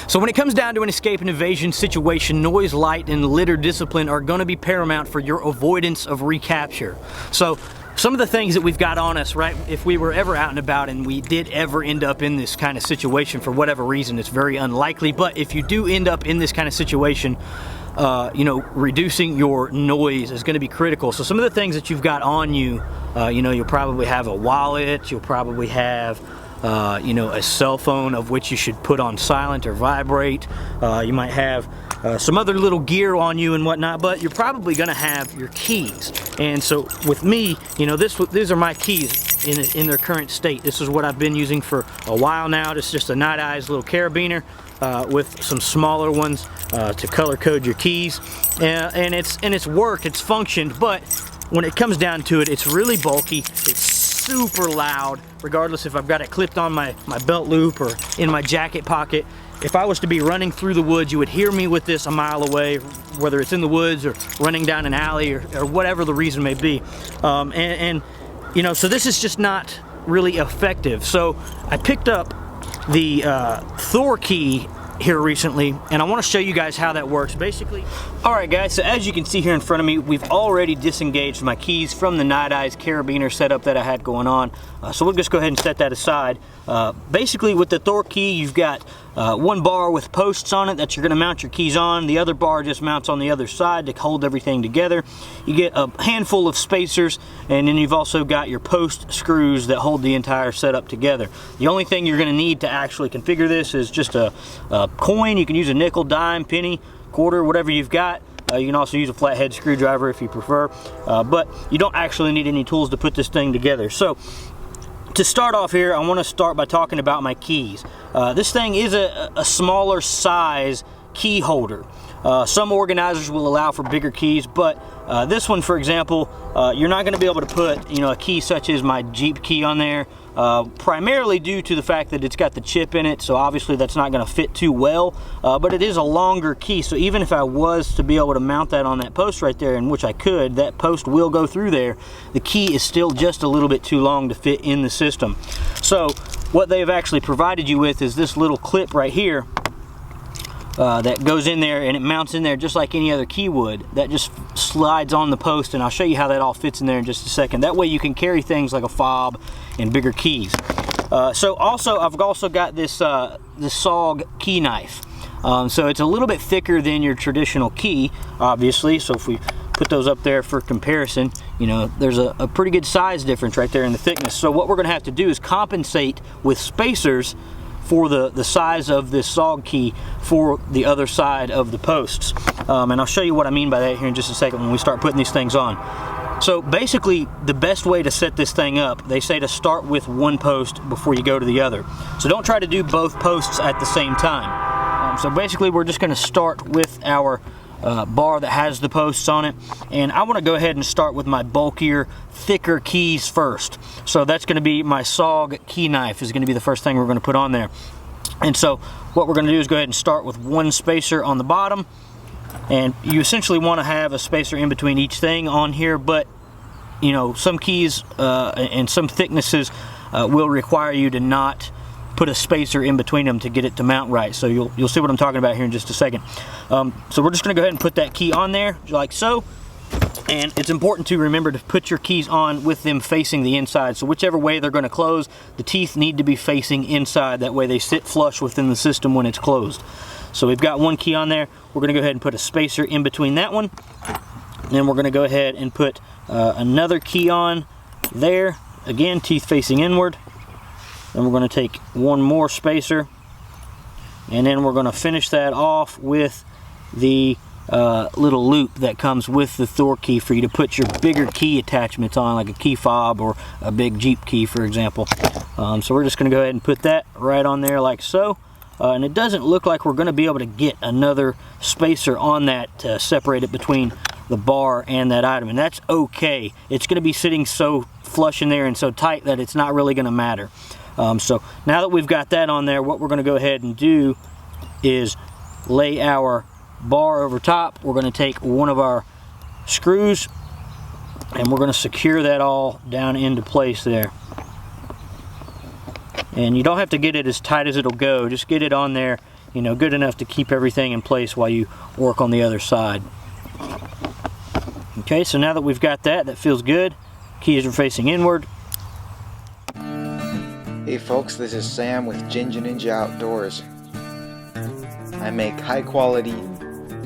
So when it comes down to an escape and evasion situation, noise, light, and litter discipline are going to be paramount for your avoidance of recapture. So some of the things that we've got on us, right, if we were ever out and about and we did ever end up in this kind of situation for whatever reason, it's very unlikely, but if you do end up in this kind of situation, you know, reducing your noise is going to be critical. So some of the things that you've got on you, you know, you'll probably have a wallet, you'll probably have you know, a cell phone of which you should put on silent or vibrate. You might have some other little gear on you and whatnot, but you're probably going to have your keys. And so with me, you know, these are my keys in their current state. This is what I've been using for a while now. It's just a Night Eyes little carabiner with some smaller ones to color code your keys. And it's worked, it's functioned, but when it comes down to it, it's really bulky. It's super loud, regardless if I've got it clipped on my belt loop or in my jacket pocket. If I was to be running through the woods, you would hear me with this a mile away, whether it's in the woods or running down an alley or whatever the reason may be. And you know, so this is just not really effective. So I picked up the Thorkey here recently, and I want to show you guys how that works. Basically, alright guys, so as you can see here in front of me, we've already disengaged my keys from the Night Eyes carabiner setup that I had going on. So we'll just go ahead and set that aside. Basically with the Thorkey, you've got one bar with posts on it that you're going to mount your keys on. The other bar just mounts on the other side to hold everything together. You get a handful of spacers, and then you've also got your post screws that hold the entire setup together. The only thing you're going to need to actually configure this is just a coin. You can use a nickel, dime, penny, quarter, whatever you've got. You can also use a flathead screwdriver if you prefer, but you don't actually need any tools to put this thing together. So to start off here, I want to start by talking about my keys. This thing is a smaller size key holder. Some organizers will allow for bigger keys, but this one, for example, you're not going to be able to put, you know, a key such as my Jeep key on there, primarily due to the fact that it's got the chip in it, so obviously that's not going to fit too well, but it is a longer key, so even if I was to be able to mount that on that post right there, in which I could, that post will go through there, the key is still just a little bit too long to fit in the system. So what they've actually provided you with is this little clip right here, that goes in there, and it mounts in there just like any other key would. That just slides on the post, and I'll show you how that all fits in there in just a second. That way you can carry things like a fob and bigger keys. So also, I've also got this S.E.R.E key knife. So it's a little bit thicker than your traditional key, obviously. So if we put those up there for comparison, you know, there's a pretty good size difference right there in the thickness. So what we're going to have to do is compensate with spacers for the size of this S.E.R.E key for the other side of the posts. And I'll show you what I mean by that here in just a second when we start putting these things on. So basically, the best way to set this thing up, they say to start with one post before you go to the other. So don't try to do both posts at the same time. So basically, we're just going to start with our bar that has the posts on it, and I want to go ahead and start with my bulkier, thicker keys first. So that's going to be my S.E.R.E key knife is going to be the first thing we're going to put on there. And so what we're going to do is go ahead and start with one spacer on the bottom, and you essentially want to have a spacer in between each thing on here, but you know, some keys and some thicknesses will require you to not put a spacer in between them to get it to mount right. So you'll see what I'm talking about here in just a second. So we're just going to go ahead and put that key on there like so. And it's important to remember to put your keys on with them facing the inside. So whichever way they're going to close, the teeth need to be facing inside. That way they sit flush within the system when it's closed. So we've got one key on there. We're going to go ahead and put a spacer in between that one. Then we're going to go ahead and put another key on there. Again, teeth facing inward. Then we're going to take one more spacer, and then we're going to finish that off with the little loop that comes with the Thorkey for you to put your bigger key attachments on, like a key fob or a big Jeep key, for example. So we're just going to go ahead and put that right on there like so. And it doesn't look like we're going to be able to get another spacer on that to separate it between the bar and that item, and that's okay. It's going to be sitting so flush in there and so tight that it's not really going to matter. So now that we've got that on there, what we're going to go ahead and do is lay our bar over top. We're going to take one of our screws and we're going to secure that all down into place there. And you don't have to get it as tight as it'll go, just get it on there you know, good enough to keep everything in place while you work on the other side. Okay, so now that we've got that, that feels good. Keys are facing inward. Hey folks, this is Sam with Ginger Ninja Outdoors. I make high quality,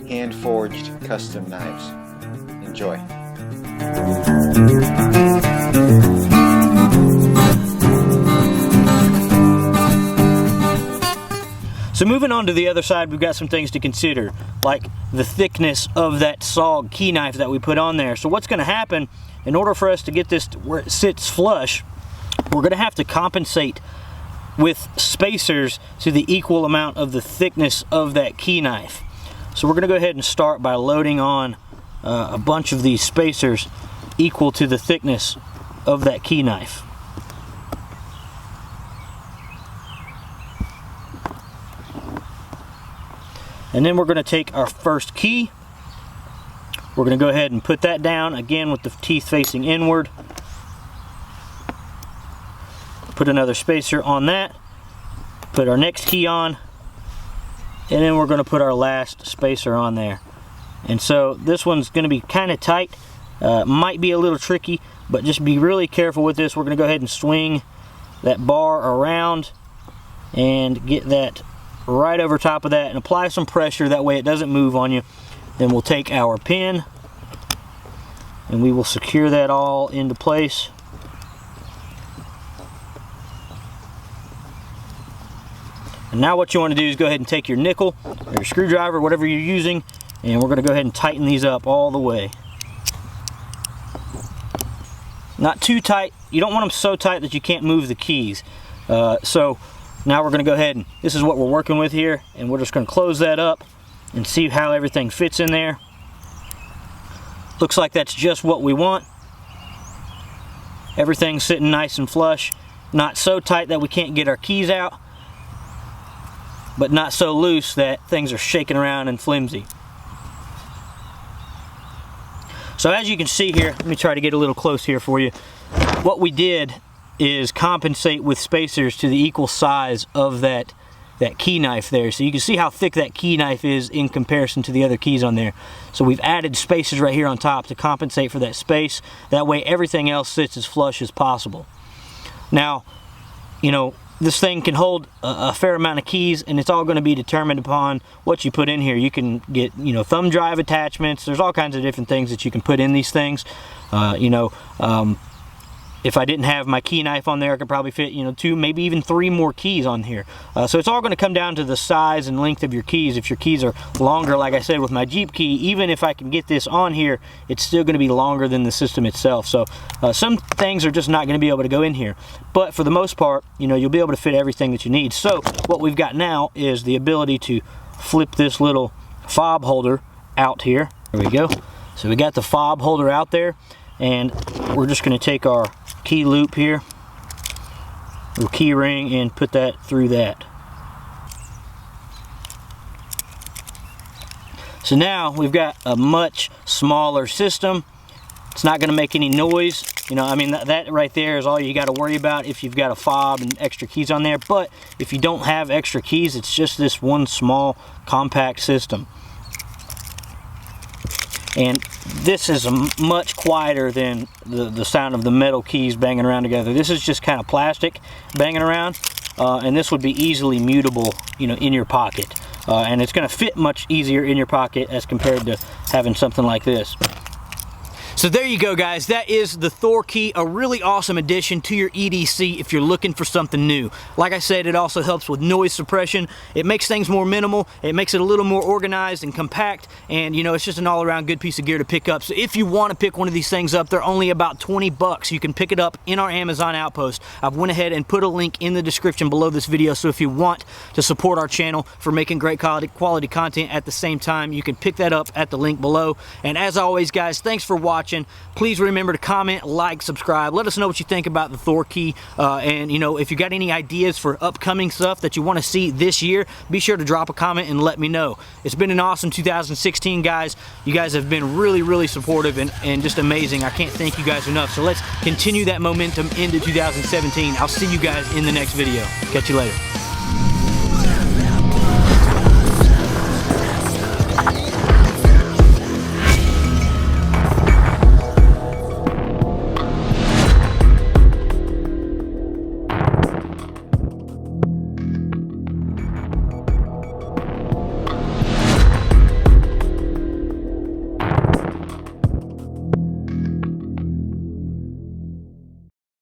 hand forged custom knives. Enjoy. So moving on to the other side, we've got some things to consider, like the thickness of that SAWG key knife that we put on there. So what's going to happen, in order for us to get this to where it sits flush, we're going to have to compensate with spacers to the equal amount of the thickness of that key knife. So we're going to go ahead and start by loading on a bunch of these spacers equal to the thickness of that key knife. And then we're going to take our first key. We're going to go ahead and put that down again with the teeth facing inward. Put another spacer on that. Put our next key on. And then we're going to put our last spacer on there. And so this one's going to be kind of tight. Might be a little tricky, but just be really careful with this. We're going to go ahead and swing that bar around and get that right over top of that and apply some pressure, that way it doesn't move on you. Then we'll take our pin and we will secure that all into place. And now what you want to do is go ahead and take your nickel or your screwdriver, whatever you're using, and we're going to go ahead and tighten these up all the way. Not too tight. You don't want them so tight that you can't move the keys. So now we're going to go ahead and this is what we're working with here, and we're just going to close that up and see how everything fits in there. Looks like that's just what we want. Everything's sitting nice and flush. Not so tight that we can't get our keys out, but not so loose that things are shaking around and flimsy. So as you can see here, let me try to get a little close here for you. What we did is compensate with spacers to the equal size of that key knife there. So you can see how thick that key knife is in comparison to the other keys on there. So we've added spacers right here on top to compensate for that space. That way everything else sits as flush as possible. Now, you know, this thing can hold a fair amount of keys, and it's all going to be determined upon what you put in here. You can get, you know, thumb drive attachments. There's all kinds of different things that you can put in these things. If I didn't have my key knife on there, I could probably fit, you know, 2, maybe even 3 more keys on here. So it's all going to come down to the size and length of your keys. If your keys are longer, like I said with my Jeep key, even if I can get this on here, it's still going to be longer than the system itself. So some things are just not going to be able to go in here. But for the most part, you know, you'll be able to fit everything that you need. So what we've got now is the ability to flip this little fob holder out here. There we go. So we got the fob holder out there, and we're just going to take our key loop here, little key ring, and put that through that. So now we've got a much smaller system. It's not going to make any noise. You know, I mean, that right there is all you got to worry about if you've got a fob and extra keys on there. But if you don't have extra keys, it's just this one small compact system. And this is much quieter than the sound of the metal keys banging around together. This is just kind of plastic banging around, and this would be easily mutable, you know, in your pocket. And it's going to fit much easier in your pocket as compared to having something like this. So there you go, guys. That is the Thorkey, a really awesome addition to your EDC if you're looking for something new. Like I said, it also helps with noise suppression. It makes things more minimal. It makes it a little more organized and compact, and you know, it's just an all-around good piece of gear to pick up. So if you want to pick one of these things up, they're only about 20 bucks. You can pick it up in our Amazon outpost. I've went ahead and put a link in the description below this video, so if you want to support our channel for making great quality content at the same time, you can pick that up at the link below. And as always, guys, thanks for watching. Please remember to comment, like, subscribe. Let us know what you think about the Thorkey, and you know, if you got any ideas for upcoming stuff that you want to see this year, be sure to drop a comment and let me know. It's been an awesome 2016, guys. You guys have been really supportive and just amazing. I can't thank you guys enough. So let's continue that momentum into 2017. I'll see you guys in the next video. Catch you later.